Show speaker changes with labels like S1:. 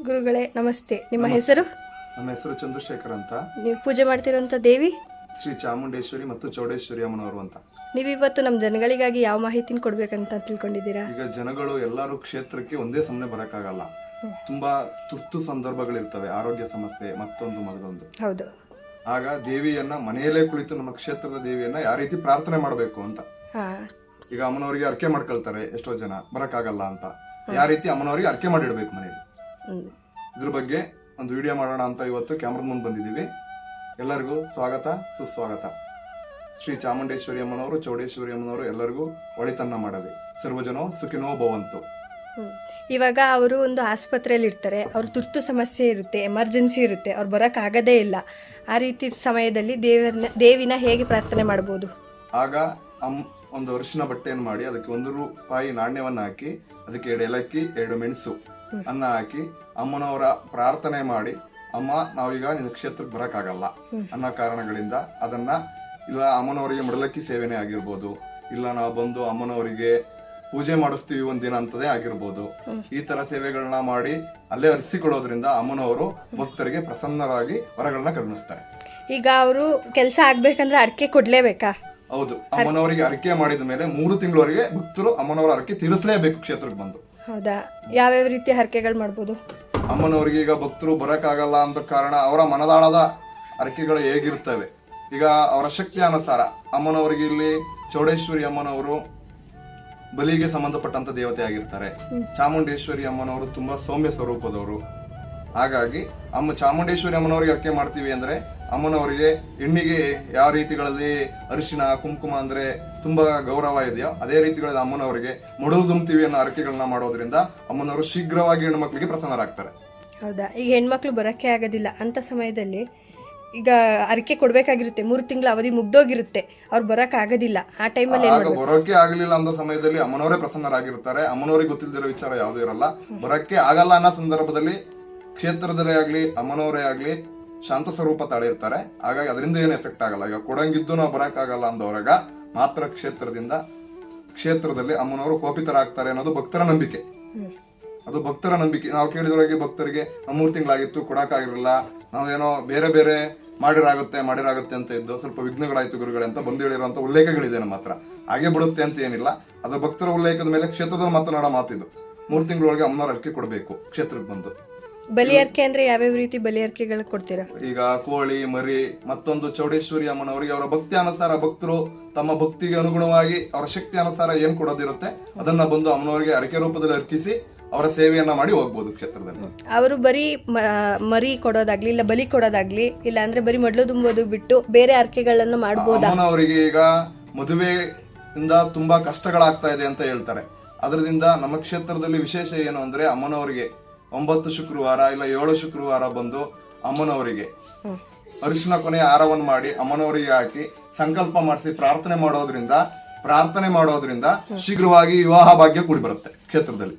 S1: ಗುರುಗಳೇ ನಮಸ್ತೆ. ನಿಮ್ಮ ಹೆಸರು?
S2: ನಮ್ಮ ಹೆಸರು ಚಂದ್ರಶೇಖರ್ ಅಂತ.
S1: ನೀವು ಪೂಜೆ ಮಾಡ್ತಿರೋಂಥ ದೇವಿ
S2: ಶ್ರೀ ಚಾಮುಂಡೇಶ್ವರಿ ಮತ್ತು ಚೌಡೇಶ್ವರಿ ಅಮ್ಮನವರು ಅಂತ.
S1: ನೀವಿವತ್ತು ನಮ್ಮ ಜನಗಳಿಗಾಗಿ ಯಾವ ಮಾಹಿತಿನ ಕೊಡ್ಬೇಕಂತ ತಿಳ್ಕೊಂಡಿದ್ದೀರಾ?
S2: ಈಗ ಜನಗಳು ಎಲ್ಲರೂ ಕ್ಷೇತ್ರಕ್ಕೆ ಒಂದೇ ಸಮನೆ ಬರಕ್ಕಾಗಲ್ಲ. ತುಂಬಾ ತುರ್ತು ಸಂದರ್ಭಗಳಿರ್ತವೆ, ಆರೋಗ್ಯ ಸಮಸ್ಯೆ, ಮತ್ತೊಂದು ಮಗದೊಂದು.
S1: ಹೌದು.
S2: ಆಗ ದೇವಿಯನ್ನ ಮನೆಯಲ್ಲೇ ಕುಳಿತು ನಮ್ಮ ಕ್ಷೇತ್ರದ ದೇವಿಯನ್ನ ಯಾವ ರೀತಿ ಪ್ರಾರ್ಥನೆ ಮಾಡಬೇಕು ಅಂತ. ಈಗ ಅಮ್ಮನವರಿಗೆ ಅರ್ಕೆ ಮಾಡ್ಕೊಳ್ತಾರೆ, ಎಷ್ಟೋ ಜನ ಬರಕ್ಕಾಗಲ್ಲ ಅಂತ. ಯಾವ ರೀತಿ ಅಮ್ಮನವರಿಗೆ ಅರ್ಕೆ ಮಾಡಿಡ್ಬೇಕು ಮನೆಯಲ್ಲಿ, ಇದ್ರ ಬಗ್ಗೆ ಒಂದು ವಿಡಿಯೋ ಮಾಡೋಣ ಅಂತ ಇವತ್ತು ಕ್ಯಾಮ್ರದ ಮುಂದೆ ಬಂದಿದ್ದೀವಿ. ಎಲ್ಲರಿಗೂ ಸ್ವಾಗತ, ಸುಸ್ವಾಗತ. ಶ್ರೀ ಚಾಮುಂಡೇಶ್ವರಿ ಅಮ್ಮನವರು, ಚೌಡೇಶ್ವರಿ ಅಮ್ಮನವರು ಎಲ್ಲರಿಗೂ ಒಳಿತನ್ನ ಮಾಡಲಿ. ಸರ್ವಜನೋ ಸುಖಿನೋ ಭವಂತು.
S1: ಇವಾಗ ಅವರು ಒಂದು ಆಸ್ಪತ್ರೆಯಲ್ಲಿ ಇರ್ತಾರೆ, ಅವ್ರ ತುರ್ತು ಸಮಸ್ಯೆ ಇರುತ್ತೆ, ಎಮರ್ಜೆನ್ಸಿ ಇರುತ್ತೆ, ಅವ್ರು ಬರೋಕ್ಕಾಗದೇ ಇಲ್ಲ. ಆ ರೀತಿ ಸಮಯದಲ್ಲಿ ದೇವಿನ ಹೇಗೆ ಪ್ರಾರ್ಥನೆ ಮಾಡ್ಬೋದು?
S2: ಆಗ ಒಂದು ಅರಿಶಿನ ಬಟ್ಟೆಯನ್ನು ಮಾಡಿ ಅದಕ್ಕೆ 1 ರೂಪಾಯಿ ನಾಣ್ಯವನ್ನ ಹಾಕಿ ಅದಕ್ಕೆ 2 ಏಲಕ್ಕಿ 2 ಮೆಣಸು ಅನ್ನ ಹಾಕಿ ಅಮ್ಮನವರ ಪ್ರಾರ್ಥನೆ ಮಾಡಿ, ಅಮ್ಮ ನಾವೀಗ ನಿನ್ನ ಕ್ಷೇತ್ರಕ್ಕೆ ಬರಕ್ಕಾಗಲ್ಲ ಅನ್ನೋ ಕಾರಣಗಳಿಂದ ಅದನ್ನ, ಇಲ್ಲ ಅಮ್ಮನವರಿಗೆ ಮಡಲಕ್ಕಿ ಸೇವೆನೇ ಆಗಿರ್ಬೋದು, ಇಲ್ಲ ನಾವು ಬಂದು ಅಮ್ಮನವರಿಗೆ ಪೂಜೆ ಮಾಡಿಸ್ತೀವಿ ಒಂದಿನ ಅಂತದೇ ಆಗಿರ್ಬೋದು, ಈ ತರ ಸೇವೆಗಳನ್ನ ಮಾಡಿ ಅಲ್ಲೇ ಅರ್ಸಿಕೊಳ್ಳೋದ್ರಿಂದ ಅಮ್ಮನವರು ಭಕ್ತರಿಗೆ ಪ್ರಸನ್ನರಾಗಿ ವರಗಳನ್ನ ಕರುಣಿಸ್ತಾರೆ.
S1: ಈಗ ಅವರು ಕೆಲಸ ಆಗ್ಬೇಕಂದ್ರೆ ಅರ್ಕೆ ಕೊಡ್ಲೇಬೇಕಾ?
S2: ಹೌದು. ಅಮ್ಮನವರಿಗೆ ಅರ್ಕೆ ಮಾಡಿದ ಮೇಲೆ 3 ತಿಂಗಳವರೆಗೆ ಭಕ್ತರು ಅಮ್ಮನವರ ಅರ್ಕೆ ತೀರಿಸಲೇಬೇಕು ಕ್ಷೇತ್ರಕ್ಕೆ ಬಂದು.
S1: ಹೌದಾ? ಯಾವ್ಯಾವ ರೀತಿ ಹರಕೆಗಳು ಮಾಡ್ಬೋದು?
S2: ಅಮ್ಮನವರಿಗೆ ಈಗ ಭಕ್ತರು ಬರಕ್ಕಾಗಲ್ಲ ಅಂತ ಕಾರಣ ಅವರ ಮನದಾಳದ ಅರ್ಕೆಗಳು ಹೇಗಿರ್ತವೆ, ಈಗ ಅವರ ಶಕ್ತಿ ಅನುಸಾರ ಅಮ್ಮನವರಿಗೆ ಇಲ್ಲಿ ಚೌಡೇಶ್ವರಿ ಅಮ್ಮನವರು ಬಲಿಗೆ ಸಂಬಂಧಪಟ್ಟಂತ ದೇವತೆ ಆಗಿರ್ತಾರೆ. ಚಾಮುಂಡೇಶ್ವರಿ ಅಮ್ಮನವರು ತುಂಬಾ ಸೌಮ್ಯ ಸ್ವರೂಪದವರು. ಹಾಗಾಗಿ ಚಾಮುಂಡೇಶ್ವರಿ ಅಮ್ಮನವರಿಗೆ ಅರ್ಕೆ ಮಾಡ್ತೀವಿ ಅಂದ್ರೆ ಅಮ್ಮನವರಿಗೆ ಹೆಣ್ಣಿಗೆ ಯಾವ ರೀತಿಗಳಲ್ಲಿ ಅರಿಶಿನ ಕುಂಕುಮ ಅಂದ್ರೆ ತುಂಬಾ ಗೌರವ ಇದೆಯೋ ಅದೇ ರೀತಿಗಳಲ್ಲಿ ಅಮ್ಮನವರಿಗೆ ಮೊಡಲು ದುಂಬ್ತೀವಿ ಅನ್ನೋ ಅರ್ಕೆಗಳನ್ನ ಮಾಡೋದ್ರಿಂದ ಅಮ್ಮನವರು ಶೀಘ್ರವಾಗಿ ಹೆಣ್ಮಕ್ಳಿಗೆ ಪ್ರಸನ್ನರಾಗ್ತಾರೆ.
S1: ಹೌದಾ? ಈಗ ಹೆಣ್ಮಕ್ಳು ಬರಕ್ಕೆ ಆಗೋದಿಲ್ಲ ಅಂತ ಸಮಯದಲ್ಲಿ ಈಗ ಅರ್ಕೆ ಕೊಡ್ಬೇಕಾಗಿರುತ್ತೆ, 3 ತಿಂಗಳ ಅವಧಿ ಮುಗ್ದೋಗಿರುತ್ತೆ, ಅವ್ರು ಬರಕ್ ಆಗೋದಿಲ್ಲ. ಆ ಟೈಮಲ್ಲಿ
S2: ಬರೋಕೆ ಆಗ್ಲಿಲ್ಲ ಅನ್ನೋ ಸಮಯದಲ್ಲಿ ಅಮ್ಮನವರೇ ಪ್ರಸನ್ನರಾಗಿರ್ತಾರೆ. ಅಮ್ಮನವರಿಗೆ ಗೊತ್ತಿಲ್ದಿರೋ ವಿಚಾರ ಯಾವ್ದು ಇರಲ್ಲ. ಬರಕ್ಕೆ ಆಗಲ್ಲ ಅನ್ನೋ ಸಂದರ್ಭದಲ್ಲಿ ಕ್ಷೇತ್ರದಲ್ಲೇ ಆಗ್ಲಿ ಅಮ್ಮನವರೇ ಆಗ್ಲಿ ಶಾಂತ ಸ್ವರೂಪ ತಾಳಿರ್ತಾರೆ. ಹಾಗಾಗಿ ಅದರಿಂದ ಏನು ಎಫೆಕ್ಟ್ ಆಗಲ್ಲ. ಈಗ ಕೊಡಂಗಿದ್ದು ನಾವು ಬರಕ್ಕಾಗಲ್ಲ ಅಂದವರಾಗ ಮಾತ್ರ ಕ್ಷೇತ್ರದಲ್ಲಿ ಅಮ್ಮನವರು ಕೋಪಿತರಾಗ್ತಾರೆ ಅನ್ನೋದು ಭಕ್ತರ ನಂಬಿಕೆ. ಅದು ಭಕ್ತರ ನಂಬಿಕೆ. ನಾವು ಕೇಳಿದವರಿಗೆ ಭಕ್ತರಿಗೆ 3 ತಿಂಗಳಾಗಿತ್ತು ಕೊಡಕ್ಕಾಗಿರಲಿಲ್ಲ, ನಾವೇನೋ ಬೇರೆ ಬೇರೆ ಮಾಡಿರಾಗುತ್ತೆ ಅಂತ ಇದ್ದು ಸ್ವಲ್ಪ ವಿಘ್ನಗಳಾಯ್ತು ಗುರುಗಳೇ ಅಂತ ಬಂದು ಹೇಳಿರುವಂತ ಉಲ್ಲೇಖಗಳಿದೆ ನಮ್ಮ ಹತ್ರ. ಹಾಗೆ ಬಿಡುತ್ತೆ ಅಂತ ಏನಿಲ್ಲ. ಅದು ಭಕ್ತರ ಉಲ್ಲೇಖದ ಮೇಲೆ ಕ್ಷೇತ್ರದಲ್ಲಿ ಮಾತನಾಡೋ ಮಾತಿದ್ದು. 3 ತಿಂಗಳೊಳಗೆ ಅಮ್ಮನವ್ರ ಅರ್ಕೆ ಕೊಡಬೇಕು ಕ್ಷೇತ್ರಕ್ಕೆ ಬಂದು.
S1: ಬಲಿ ಅರ್ಕೆ ಅಂದ್ರೆ ಯಾವ್ಯಾವ ರೀತಿ ಬಲಿ ಅರ್ಕೆಗಳು ಕೊಡ್ತೀರಾ?
S2: ಈಗ ಕೋಳಿ ಮರಿ, ಮತ್ತೊಂದು ಚೌಡೇಶ್ವರಿ ಅಮ್ಮನವರಿಗೆ ಅವರ ಭಕ್ತಿ ಅನುಸಾರ ಭಕ್ತರು ತಮ್ಮ ಭಕ್ತಿಗೆ ಅನುಗುಣವಾಗಿ ಅವರ ಶಕ್ತಿ ಅನುಸಾರ ಏನ್ ಕೊಡೋದಿರುತ್ತೆ ಅದನ್ನ ಬಂದು ಅಮ್ಮನವರಿಗೆ ಅರಕೆ ರೂಪದಲ್ಲಿ ಅರ್ಪಿಸಿ ಅವರ ಸೇವೆಯನ್ನ ಮಾಡಿ ಹೋಗ್ಬೋದು ಕ್ಷೇತ್ರದಲ್ಲಿ. ಅವರು
S1: ಬರೀ ಮರಿ ಕೊಡೋದಾಗ್ಲಿ, ಇಲ್ಲ ಬಲಿ ಕೊಡೋದಾಗ್ಲಿ, ಇಲ್ಲ ಅಂದ್ರೆ ಬರೀ ಮಡ್ಲು ತುಂಬೋದು ಬಿಟ್ಟು ಬೇರೆ ಅರ್ಕೆಗಳನ್ನ ಮಾಡಬಹುದು.
S2: ಅಮ್ಮನವರಿಗೆ ಈಗ ಮದುವೆಯಿಂದ ತುಂಬಾ ಕಷ್ಟಗಳಾಗ್ತಾ ಇದೆ ಅಂತ ಹೇಳ್ತಾರೆ. ಅದರಿಂದ ನಮ್ಮ ಕ್ಷೇತ್ರದಲ್ಲಿ ವಿಶೇಷ ಏನು ಅಂದ್ರೆ ಅಮ್ಮನವರಿಗೆ 9 ಶುಕ್ರವಾರ ಇಲ್ಲ 7 ಶುಕ್ರವಾರ ಬಂದು ಅಮ್ಮನವರಿಗೆ ಅರಿಶಿನ ಕೊನೆಯ ಹಾರವನ್ನು ಮಾಡಿ ಅಮ್ಮನವರಿಗೆ ಹಾಕಿ ಸಂಕಲ್ಪ ಮಾಡಿಸಿ ಪ್ರಾರ್ಥನೆ ಮಾಡೋದ್ರಿಂದ ಶೀಘ್ರವಾಗಿ ವಿವಾಹ ಭಾಗ್ಯ ಕೂಡಿ ಬರುತ್ತೆ ಕ್ಷೇತ್ರದಲ್ಲಿ.